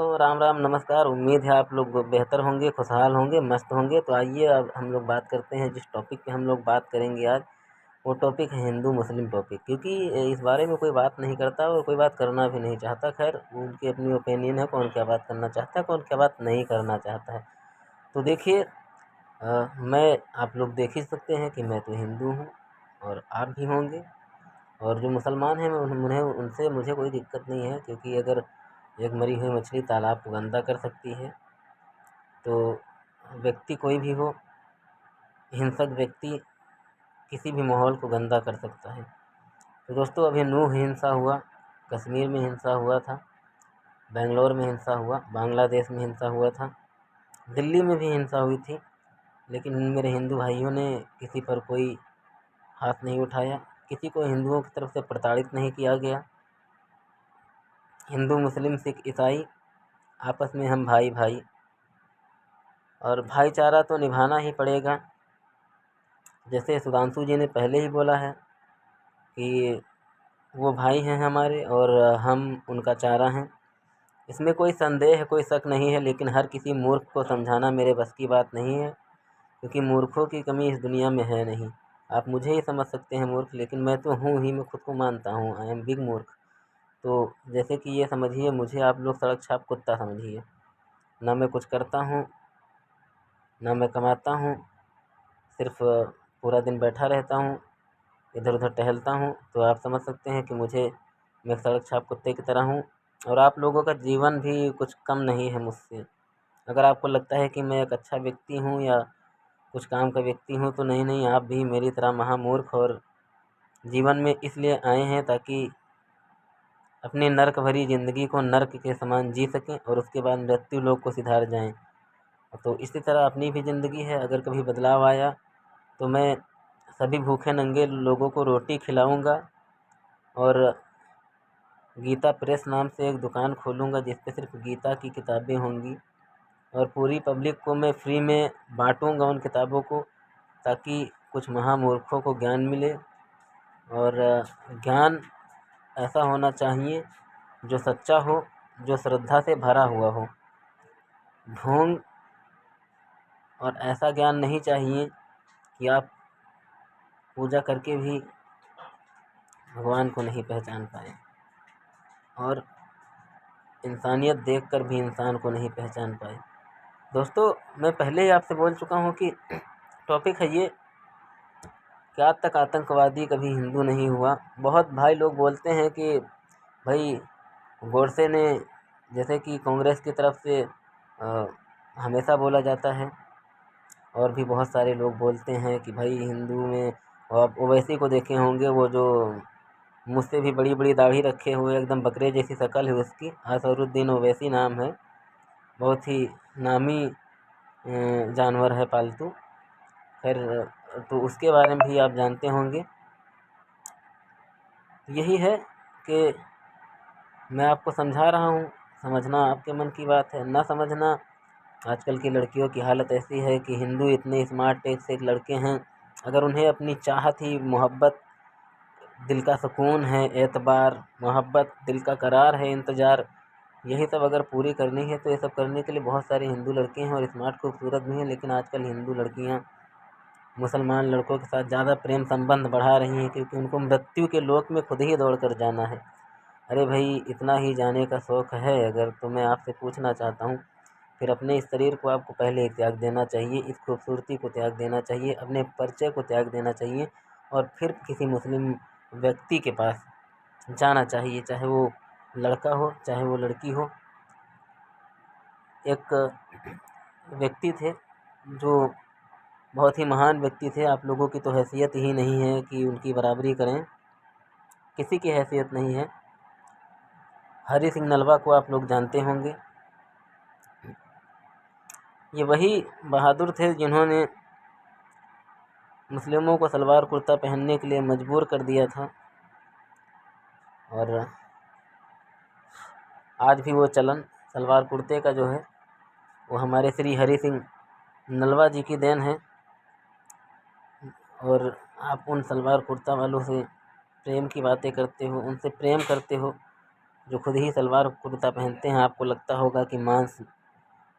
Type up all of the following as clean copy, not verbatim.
दोस्तों, राम राम नमस्कार। उम्मीद है आप लोग बेहतर होंगे, खुशहाल होंगे, मस्त होंगे। तो आइए अब हम लोग बात करते हैं जिस टॉपिक पे हम लोग बात करेंगे आज। वो टॉपिक है हिंदू मुस्लिम टॉपिक, क्योंकि इस बारे में कोई बात नहीं करता और कोई बात करना भी नहीं चाहता। खैर, उनकी अपनी ओपिनियन है, कौन क्या बात करना चाहता है, कौन क्या बात नहीं करना चाहता है। तो देखिए, मैं आप लोग देख ही सकते हैं कि मैं तो हिंदू हूँ और आप भी होंगे। और जो मुसलमान हैं, मैं उन्हें उनसे मुझे कोई दिक्कत नहीं है, क्योंकि अगर एक मरी हुई मछली तालाब को गंदा कर सकती है, तो व्यक्ति कोई भी हो, हिंसक व्यक्ति किसी भी माहौल को गंदा कर सकता है। तो दोस्तों, अभी नूह हिंसा हुआ, कश्मीर में हिंसा हुआ था, बेंगलोर में हिंसा हुआ, बांग्लादेश में हिंसा हुआ था, दिल्ली में भी हिंसा हुई थी। लेकिन मेरे हिंदू भाइयों ने किसी पर कोई हाथ नहीं उठाया, किसी को हिंदुओं की तरफ से प्रताड़ित नहीं किया गया। हिंदू मुस्लिम सिख ईसाई आपस में हम भाई भाई, और भाईचारा तो निभाना ही पड़ेगा। जैसे सुधांशु जी ने पहले ही बोला है कि वो भाई हैं हमारे और हम उनका चारा हैं। इसमें कोई संदेह, कोई शक नहीं है। लेकिन हर किसी मूर्ख को समझाना मेरे बस की बात नहीं है, क्योंकि मूर्खों की कमी इस दुनिया में है नहीं। आप मुझे ही समझ सकते हैं मूर्ख, लेकिन मैं तो हूँ ही, मैं खुद को मानता हूँ आई एम बिग मूर्ख। तो जैसे कि ये समझिए, मुझे आप लोग सड़क छाप कुत्ता समझिए। ना मैं कुछ करता हूँ, ना मैं कमाता हूँ, सिर्फ पूरा दिन बैठा रहता हूँ, इधर उधर टहलता हूँ। तो आप समझ सकते हैं कि मैं सड़क छाप कुत्ते की तरह हूँ। और आप लोगों का जीवन भी कुछ कम नहीं है मुझसे। अगर आपको लगता है कि मैं एक अच्छा व्यक्ति हूँ या कुछ काम का व्यक्ति हूँ, तो नहीं नहीं, आप भी मेरी तरह महामूर्ख और जीवन में इसलिए आए हैं ताकि अपनी नर्क भरी ज़िंदगी को नर्क के समान जी सकें और उसके बाद मृत्यु लोक को सिधार जाएं। तो इसी तरह अपनी भी ज़िंदगी है। अगर कभी बदलाव आया तो मैं सभी भूखे नंगे लोगों को रोटी खिलाऊंगा और गीता प्रेस नाम से एक दुकान खोलूंगा, जिस पे सिर्फ गीता की किताबें होंगी। और पूरी पब्लिक को मैं फ्री में बांटूंगा उन किताबों को, ताकि कुछ महामूर्खों को ज्ञान मिले। और ज्ञान ऐसा होना चाहिए जो सच्चा हो, जो श्रद्धा से भरा हुआ हो। ढोंग और ऐसा ज्ञान नहीं चाहिए कि आप पूजा करके भी भगवान को नहीं पहचान पाए और इंसानियत देखकर भी इंसान को नहीं पहचान पाए। दोस्तों, मैं पहले ही आपसे बोल चुका हूँ कि टॉपिक है ये कि आज तक आतंकवादी कभी हिंदू नहीं हुआ। बहुत भाई लोग बोलते हैं कि भाई गोडसे ने, जैसे कि कांग्रेस की तरफ से हमेशा बोला जाता है, और भी बहुत सारे लोग बोलते हैं कि भाई हिंदू में, आप ओवैसी को देखे होंगे, वो जो मुझसे भी बड़ी बड़ी दाढ़ी रखे हुए, एकदम बकरे जैसी शक्ल है उसकी, असरुद्दीन ओवैसी नाम है। बहुत ही नामी जानवर है, पालतू। खैर, तो उसके बारे में भी आप जानते होंगे। यही है कि मैं आपको समझा रहा हूँ, समझना आपके मन की बात है, ना समझना। आजकल की लड़कियों की हालत ऐसी है कि हिंदू इतने स्मार्ट एक से एक लड़के हैं, अगर उन्हें अपनी चाहत ही, मोहब्बत, दिल का सुकून है, एतबार, मोहब्बत, दिल का करार है, इंतज़ार, यही सब अगर पूरी करनी है, तो ये सब करने के लिए बहुत सारी हिंदू लड़के हैं और स्मार्ट खूबसूरत भी हैं। लेकिन आजकल हिंदू लड़कियां मुसलमान लड़कों के साथ ज़्यादा प्रेम संबंध बढ़ा रही हैं, क्योंकि उनको मृत्यु के लोक में खुद ही दौड़ कर जाना है। अरे भाई, इतना ही जाने का शौक़ है अगर, तो मैं आपसे पूछना चाहता हूँ, फिर अपने इस शरीर को आपको पहले ही त्याग देना चाहिए, इस खूबसूरती को त्याग देना चाहिए, अपने परिचय को त्याग देना चाहिए, और फिर किसी मुस्लिम व्यक्ति के पास जाना चाहिए, चाहे वो लड़का हो चाहे वो लड़की हो। एक व्यक्ति थे जो बहुत ही महान व्यक्ति थे, आप लोगों की तो हैसियत ही नहीं है कि उनकी बराबरी करें, किसी की हैसियत नहीं है। हरि सिंह नलवा को आप लोग जानते होंगे। ये वही बहादुर थे जिन्होंने मुस्लिमों को सलवार कुर्ता पहनने के लिए मजबूर कर दिया था, और आज भी वो चलन सलवार कुर्ते का जो है, वो हमारे श्री हरि सिंह नलवा जी की देन है। और आप उन सलवार कुर्ता वालों से प्रेम की बातें करते हो, उनसे प्रेम करते हो, जो खुद ही सलवार कुर्ता पहनते हैं, आपको लगता होगा कि मांस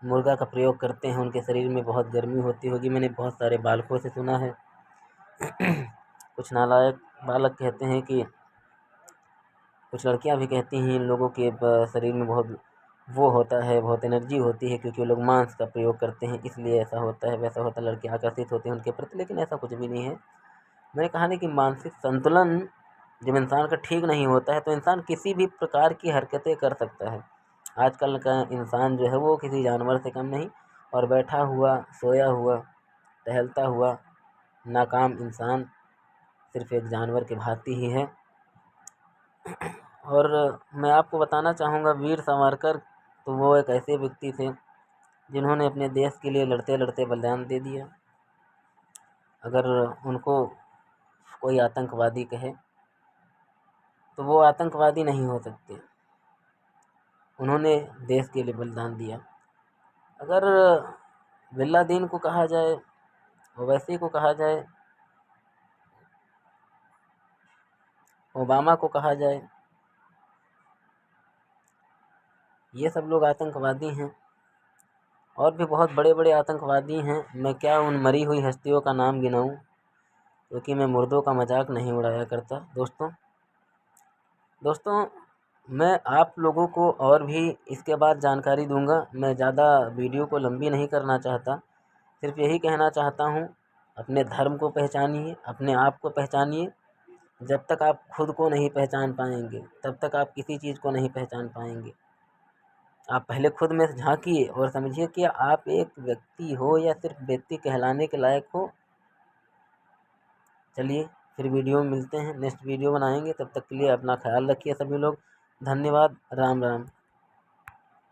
मुर्गा का प्रयोग करते हैं, उनके शरीर में बहुत गर्मी होती होगी। मैंने बहुत सारे बालकों से सुना है। कुछ नालायक बालक कहते हैं कि कुछ लड़कियां भी कहती हैं इन लोगों के शरीर में बहुत वो होता है, बहुत एनर्जी होती है, क्योंकि वो लोग मांस का प्रयोग करते हैं, इसलिए ऐसा होता है, वैसा होता है, लड़कियां आकर्षित होती हैं उनके प्रति। लेकिन ऐसा कुछ भी नहीं है। मैंने कहा नहीं कि मानसिक संतुलन जब इंसान का ठीक नहीं होता है तो इंसान किसी भी प्रकार की हरकतें कर सकता है। आजकल का इंसान जो है वो किसी जानवर से कम नहीं, और बैठा हुआ, सोया हुआ, टहलता हुआ नाकाम इंसान सिर्फ एक जानवर के भांति ही है। और मैं आपको बताना चाहूँगा, वीर सावरकर तो वो एक ऐसे व्यक्ति थे जिन्होंने अपने देश के लिए लड़ते लड़ते बलिदान दे दिया। अगर उनको कोई आतंकवादी कहे तो वो आतंकवादी नहीं हो सकते, उन्होंने देश के लिए बलिदान दिया। अगर बिन लादेन को कहा जाए, ओवैसी को कहा जाए, ओबामा को कहा जाए, ये सब लोग आतंकवादी हैं। और भी बहुत बड़े बड़े आतंकवादी हैं। मैं क्या उन मरी हुई हस्तियों का नाम गिनाऊं, क्योंकि मैं मुर्दों का मजाक नहीं उड़ाया करता। दोस्तों मैं आप लोगों को और भी इसके बाद जानकारी दूंगा। मैं ज़्यादा वीडियो को लंबी नहीं करना चाहता, सिर्फ यही कहना चाहता हूँ, अपने धर्म को पहचानिए, अपने आप को पहचानिए। जब तक आप खुद को नहीं पहचान पाएंगे तब तक आप किसी चीज़ को नहीं पहचान पाएंगे। आप पहले खुद में झांकिए और समझिए कि आप एक व्यक्ति हो या सिर्फ व्यक्ति कहलाने के लायक हो। चलिए फिर वीडियो में मिलते हैं, नेक्स्ट वीडियो बनाएंगे। तब तक के लिए अपना ख्याल रखिए सभी लोग। धन्यवाद। राम राम।